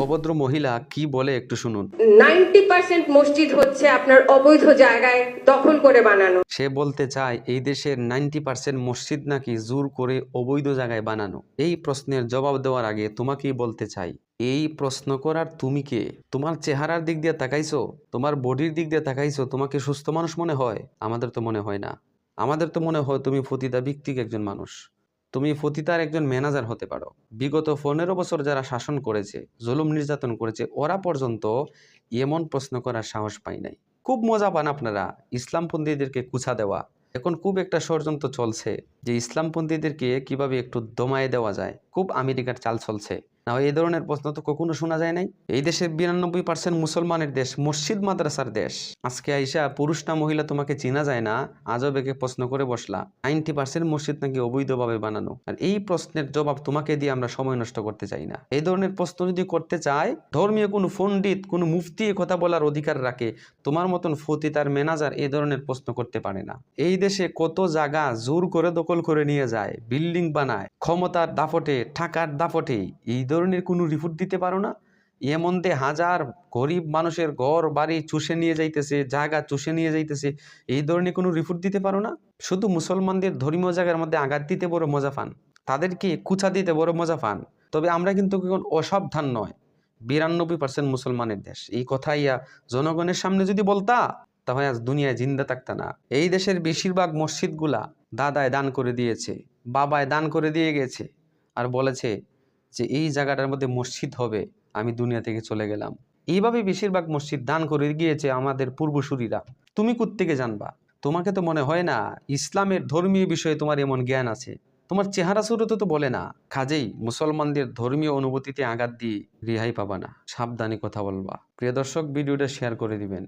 অভদ্র মহিলা কি বলে একটু শুনুন। 90% মসজিদ হচ্ছে আপনার অবৈধ জায়গায় দখল করে বানানো। সে বলতে চায় এই দেশের 90% মসজিদ নাকি জোর করে অবৈধ জায়গায় বানানো। এই প্রশ্নের জবাব দেওয়ার আগে তোমাকেই বলতে চাই, এই প্রশ্ন করার তুমি কে? তোমার চেহারার দিক দিয়ে তাকাইছো, তোমার বডির দিক দিয়ে তাকাইছো, তোমাকে সুস্থ মানুষ মনে হয়? আমাদের তো মনে হয় না। আমাদের তো মনে হয় তুমি ফতিতা ভিত্তিক একজন মানুষ। তুমি ফতিতার একজন ম্যানেজার হতে পারো। বিগত 15 বছর যারা শাসন করেছে, জুলুম নির্যাতন করেছে, ওরা পর্যন্ত এমন প্রশ্ন করার সাহস পায় নাই। খুব মজা পান আপনারা ইসলামপন্থীদেরকে কুছা দেওয়া। এখন খুব একটা ষড়যন্ত্র চলছে যে ইসলামপন্থীদেরকে কিভাবে একটু দমায়ে দেওয়া যায়। খুব আমেরিকার চাল চলছে। না এই ধরনের প্রশ্ন তো কখনো শোনা যায় নাই। এই দেশের 92% মুসলমানের দেশ, মসজিদ মাদ্রাসার দেশ। আজকে আইসা পুরুষ না মহিলা তোমাকে চেনা যায় না, আজব একে প্রশ্ন করে বসলা 90% মসজিদ নাকি অবৈধভাবে বানানো। আর এই প্রশ্নের জবাব তোমাকে দিয়ে আমরা সময় নষ্ট করতে চাই না। এই ধরনের প্রশ্ন যদি করতে চায়, ধর্মীয় কোনো পণ্ডিত, কোনো মুফতি কথা বলার অধিকার রাখে। তোমার মতন ফতিতার ম্যানেজার এই ধরনের প্রশ্ন করতে পারে না। এই দেশে কত জায়গা জোর করে দখল করে নিয়ে যায়, বিল্ডিং বানায়, ক্ষমতার দাপটে, টাকার দাপটে। এই ধরনের কোনো রিপোর্ট দিতে পারো না? এমন দে হাজার গরিব মানুষের ঘর বাড়ি চুষে নিয়ে যাইতেছে, জায়গা চুষে নিয়ে যাইতেছে, এই ধরনের কোনো রিপোর্ট দিতে পারো না? শুধু মুসলমানদের ধর্মীয় জায়গার মধ্যে আঘাত দিতে বড় মজা পান, তাদেরকে কুচা দিতে বড় মজা পান। তবে আমরা কিন্তু অসাবধান নয়। 92% মুসলমানের দেশ। এই কথাই জনগণের সামনে যদি বলতা, তাহলে আজ দুনিয়ায় জিন্দা থাকতা না। এই দেশের বেশিরভাগ মসজিদগুলা দাদায় দান করে দিয়েছে, বাবায় দান করে দিয়ে গেছে, আর বলেছে যে এই জায়গাটার মধ্যে মসজিদ হবে, আমি দুনিয়া থেকে চলে গেলাম। এইভাবে বেশিরভাগ মসজিদ দান করে গিয়েছে আমাদের পূর্বসূরীরা। তুমি কোত্থেকে জানবা? তোমাকে তো মনে হয় না ইসলামের ধর্মীয় বিষয়ে তোমার এমন জ্ঞান আছে। তোমার চেহারা সুরতে তো বলে না। কাজেই মুসলমানদের ধর্মীয় অনুভূতিতে আঘাত দিয়ে রেহাই পাবা না। সাবধানে কথা বলবা। প্রিয় দর্শক, ভিডিওটা শেয়ার করে দিবেন।